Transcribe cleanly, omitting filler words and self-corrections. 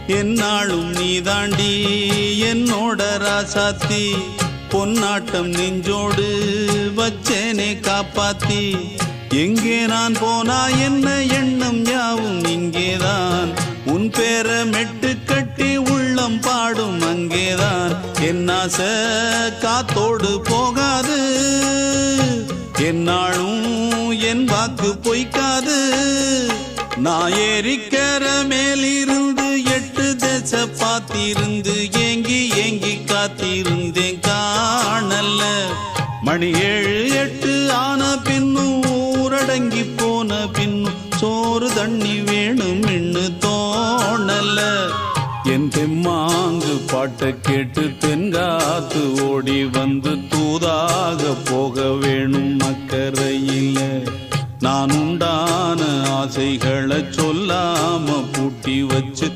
என்னாலும் நீதாண்டி என்னோட ராசாத்தி பொன்னாட்டம் நெஞ்சோடு வச்சேனே காப்பாத்தி எங்கே நான் போனா என்ன எண்ணம் யாவும் இங்கேதான் உன் பேர மெட்டு கட்டி உள்ளம் பாடும் அங்கேதான் என் ஆசை காத்தோடு போகாது என்னாலும் என் வாக்கு பொய்க்காது நான் ஏறிக்கிற மேலிருந்து 8 தேச பார்த்திருந்து ஏங்கி ஏங்கி காத்திருந்தேன் காணல்ல மணி 7 8 ஆன பின்னும் ஊரடங்கி போன பின்னும் சோறு தண்ணி வேணும் இன்னு தோணல என் தெம்மாங்கு பாட்டை கேட்டு தென்காத்து ஓடி வந்து தூதாக போக வேணும் அக்கறையில நான் உண்டான ஆசைகளை சொல்லாம பூட்டி வச்சு